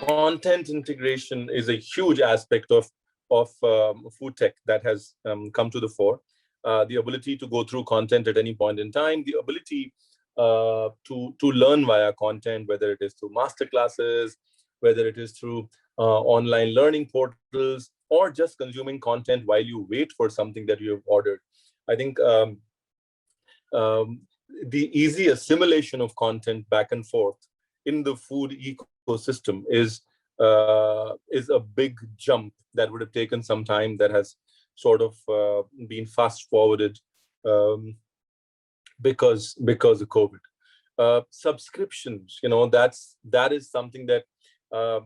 content integration is a huge aspect of food tech that has come to the fore. The ability to go through content at any point in time, the ability to learn via content, whether it is through master classes, whether it is through online learning portals, or just consuming content while you wait for something that you have ordered. I think um, the easy assimilation of content back and forth in the food ecosystem is a big jump that would have taken some time, that has sort of been fast forwarded because of COVID. Subscriptions, that is something that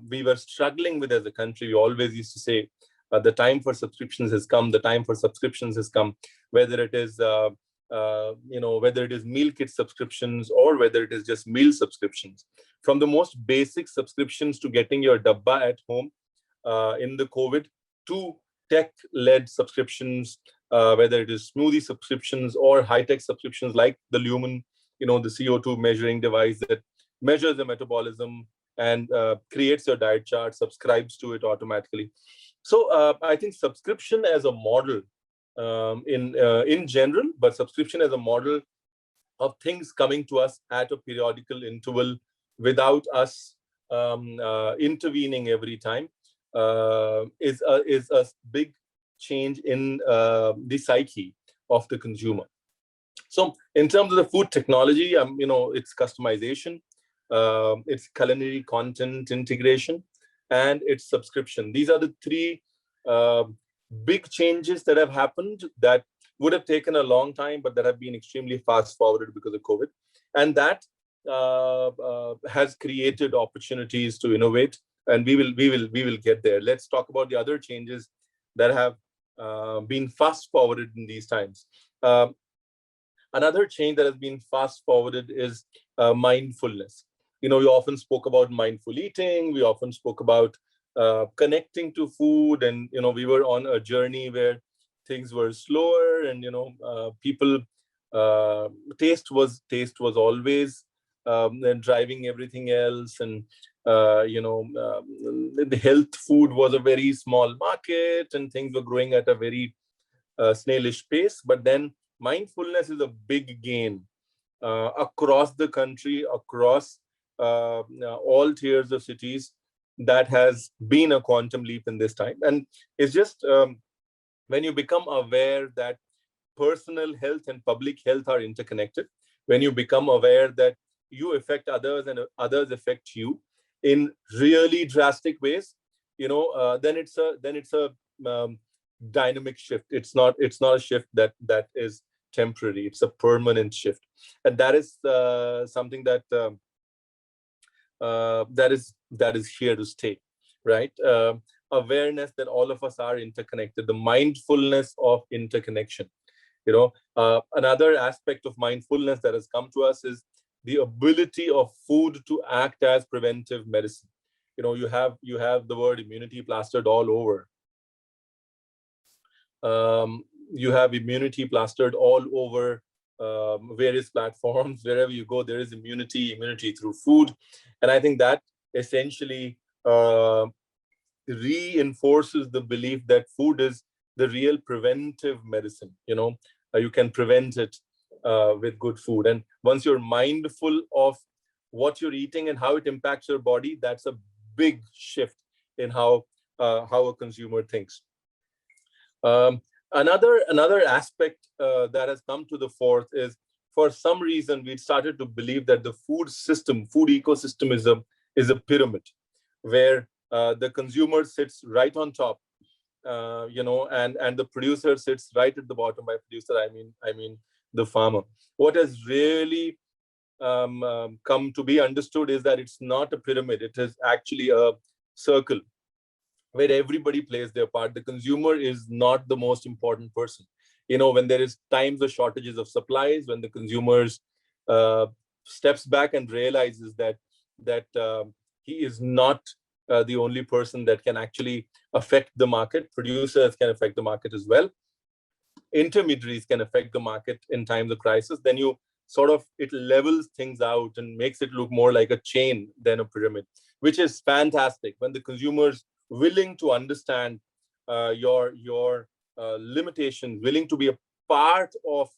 we were struggling with as a country. We always used to say, the time for subscriptions has come. The time for subscriptions has come. Whether it is whether it is meal kit subscriptions or whether it is just meal subscriptions, from the most basic subscriptions to getting your dabba at home in the COVID, to tech-led subscriptions, whether it is smoothie subscriptions or high-tech subscriptions like the Lumen, the CO2 measuring device that measures the metabolism and creates your diet chart, subscribes to it automatically. So I think subscription as a model in general, but subscription as a model of things coming to us at a periodical interval without us intervening every time is a big change in the psyche of the consumer. So in terms of the food technology, it's customization, it's culinary content integration, and it's subscription. These are the three big changes that have happened that would have taken a long time, but that have been extremely fast forwarded because of COVID. And that has created opportunities to innovate, and we will get there. Let's talk about the other changes that have been fast forwarded in these times. Another change that has been fast forwarded is mindfulness. We often spoke about mindful eating. We often spoke about connecting to food, and we were on a journey where things were slower, and people taste was always driving everything else, and the health food was a very small market, and things were growing at a very snailish pace. But then mindfulness is a big gain across the country, across all tiers of cities. That has been a quantum leap in this time. And it's just when you become aware that personal health and public health are interconnected, when you become aware that you affect others and others affect you in really drastic ways, then it's a dynamic shift. It's not a shift that is temporary. It's a permanent shift, and that is something that that is here to stay, right? Awareness that all of us are interconnected, the mindfulness of interconnection. Another aspect of mindfulness that has come to us is the ability of food to act as preventive medicine. You have the word immunity plastered all over. You have immunity plastered all over various platforms. Wherever you go, there is immunity through food. And I think that essentially reinforces the belief that food is the real preventive medicine. You can prevent it with good food. And once you're mindful of what you're eating and how it impacts your body, that's a big shift in how a consumer thinks. Another aspect that has come to the fore is, for some reason, we started to believe that the food ecosystem is a pyramid where the consumer sits right on top, and the producer sits right at the bottom. By producer, I mean the farmer. What has really come to be understood is that it's not a pyramid. It is actually a circle where everybody plays their part. The consumer is not the most important person. When there is times of shortages of supplies, when the consumers steps back and realizes that he is not the only person that can actually affect the market. Producers can affect the market as well. Intermediaries can affect the market in times of crisis. Then it levels things out and makes it look more like a chain than a pyramid. which is fantastic. When the consumer's willing to understand your limitations, willing to be a part of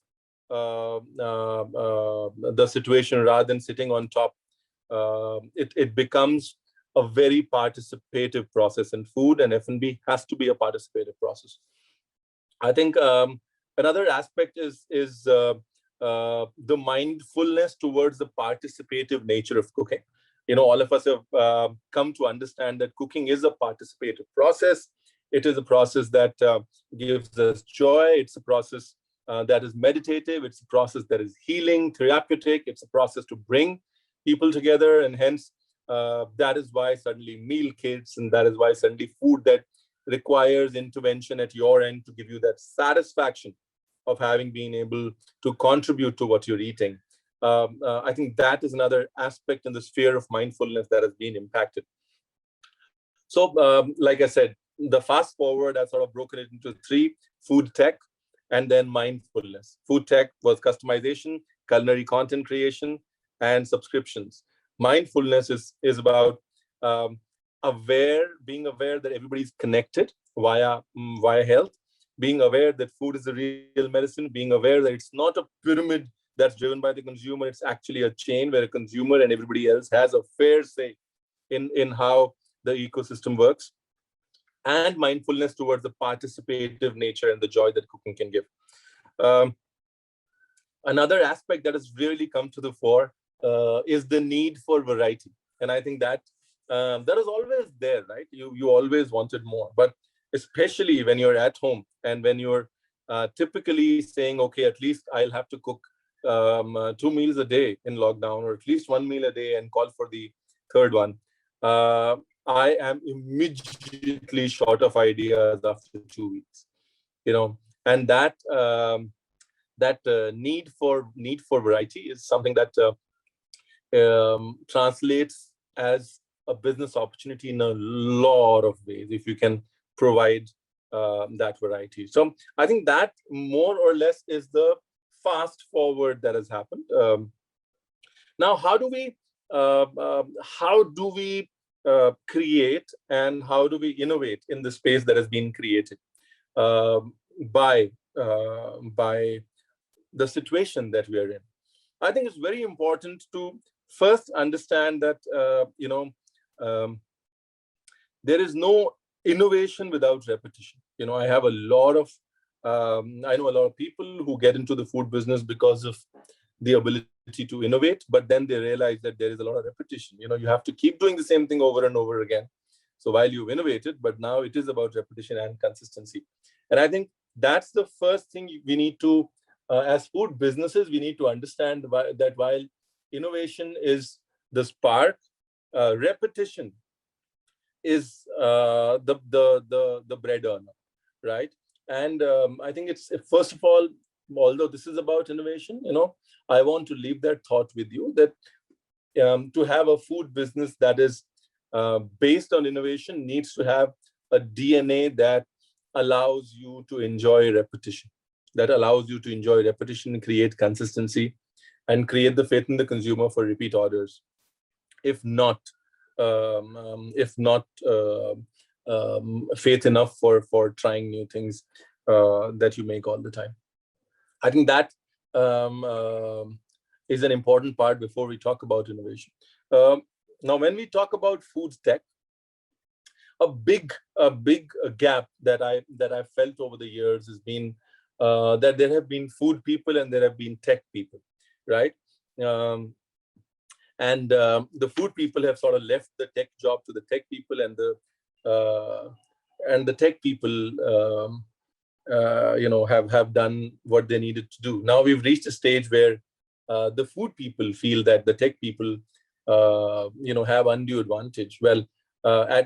the situation rather than sitting on top, it becomes a very participative process. And food and F&B has to be a participative process. I think another aspect is the mindfulness towards the participative nature of cooking. All of us have come to understand that cooking is a participative process. It is a process that gives us joy. It's a process that is meditative. It's a process that is healing, therapeutic. It's a process to bring people together. And hence, that is why suddenly meal kits, and that is why suddenly food that requires intervention at your end to give you that satisfaction of having been able to contribute to what you're eating. I think that is another aspect in the sphere of mindfulness that has been impacted. So, like I said, the fast forward, I've sort of broken it into three: food tech, and then mindfulness. Food tech was customization, culinary content creation, and subscriptions. Mindfulness is about being aware that everybody's connected via health, being aware that food is the real medicine, being aware that it's not a pyramid that's driven by the consumer. It's actually a chain where a consumer and everybody else has a fair say in how the ecosystem works, and mindfulness towards the participative nature and the joy that cooking can give. Another aspect that has really come to the fore is the need for variety. And I think that that is always there, right? You always wanted more, but especially when you're at home and when you're typically saying, okay, at least I'll have to cook 2 meals a day in lockdown, or at least 1 meal a day, and call for the third one. I am immediately short of ideas after 2 weeks, and that need for variety is something that translates as a business opportunity in a lot of ways if you can provide that variety. So I think that more or less is the fast forward that has happened. Now, how do we create, and how do we innovate in the space that has been created by the situation that we are in? I think it's very important to first understand that there is no innovation without repetition. I have a lot of I know a lot of people who get into the food business because of the ability to innovate, but then they realize that there is a lot of repetition. You have to keep doing the same thing over and over again. So while you've innovated, but now it is about repetition and consistency. And I think that's the first thing we need to, as food businesses, we need to understand that while innovation is the spark, repetition is the bread earner, right? And I think it's, first of all, although this is about innovation, I want to leave that thought with you that to have a food business that is based on innovation needs to have a DNA that allows you to enjoy repetition, create consistency, and create the faith in the consumer for repeat orders. If not faith enough for trying new things that you make all the time. I think that is an important part before we talk about innovation. Now, when we talk about food tech, a big gap that I felt over the years has been that there have been food people and there have been tech people, right? And the food people have sort of left the tech job to the tech people, and the tech people have done what they needed to do. Now we've reached a stage where the food people feel that the tech people have undue advantage. Well,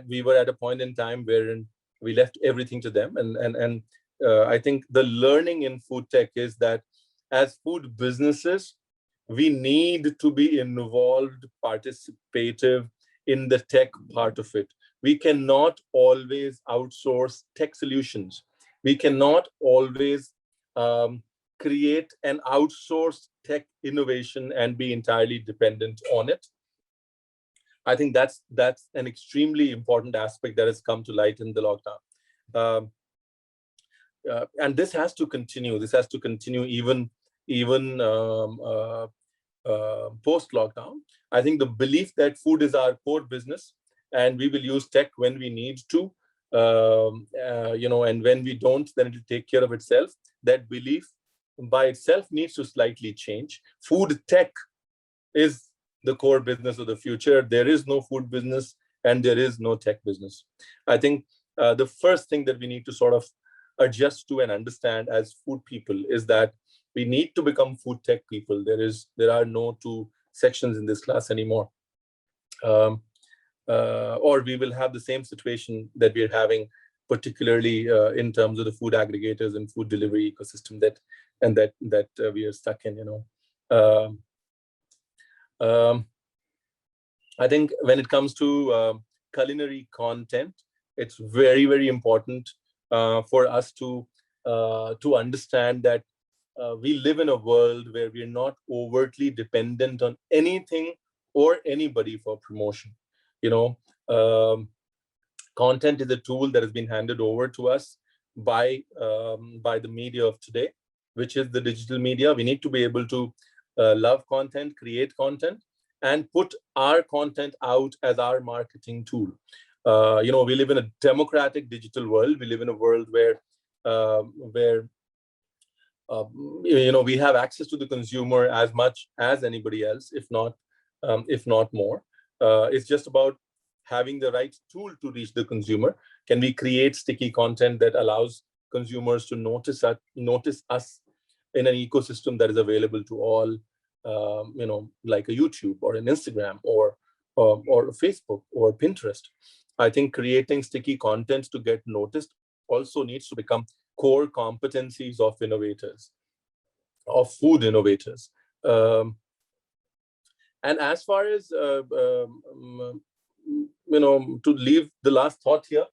we were at a point in time wherein we left everything to them, and I think the learning in food tech is that as food businesses, we need to be involved, participative in the tech part of it. We cannot always outsource tech solutions. We cannot always create an outsourced tech innovation and be entirely dependent on it. I think that's an extremely important aspect that has come to light in the lockdown. Um, and this has to continue. This has to continue even post lockdown. I think the belief that food is our core business, and we will use tech when we need to, and when we don't, then it will take care of itself. That belief by itself needs to slightly change. Food tech is the core business of the future. There is no food business and there is no tech business. I think the first thing that we need to sort of adjust to and understand as food people is that we need to become food tech people. There are no two sections in this class anymore. Or we will have the same situation that we're having, particularly in terms of the food aggregators and food delivery ecosystem that we are stuck in. I think when it comes to culinary content, it's very, very important for us to understand that we live in a world where we're not overtly dependent on anything or anybody for promotion. Content is a tool that has been handed over to us by the media of today, which is the digital media. We need to be able to love content, create content, and put our content out as our marketing tool. We live in a democratic digital world. We live in a world where we have access to the consumer as much as anybody else, if not more. It's just about having the right tool to reach the consumer. Can we create sticky content that allows consumers to notice us in an ecosystem that is available to all, like a YouTube or an Instagram or Facebook or Pinterest? I think creating sticky content to get noticed also needs to become core competencies of innovators, of food innovators. And as far as, to leave the last thought here,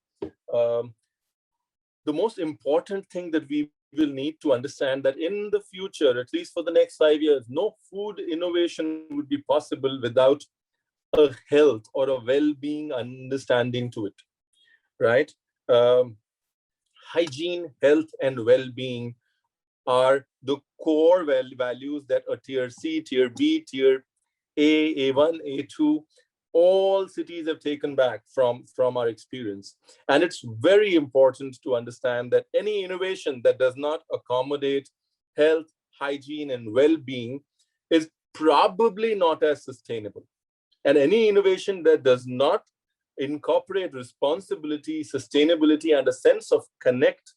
the most important thing that we will need to understand that in the future, at least for the next 5 years, no food innovation would be possible without a health or a well-being understanding to it, right? Hygiene, health, and well-being are the core values that a tier C, tier B, tier A, A1, A2, all cities have taken back from our experience. And it's very important to understand that any innovation that does not accommodate health, hygiene, and well-being is probably not as sustainable. And any innovation that does not incorporate responsibility, sustainability, and a sense of connect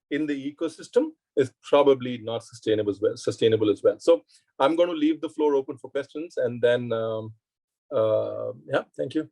in the ecosystem is probably not sustainable as well. So I'm going to leave the floor open for questions, and then, thank you.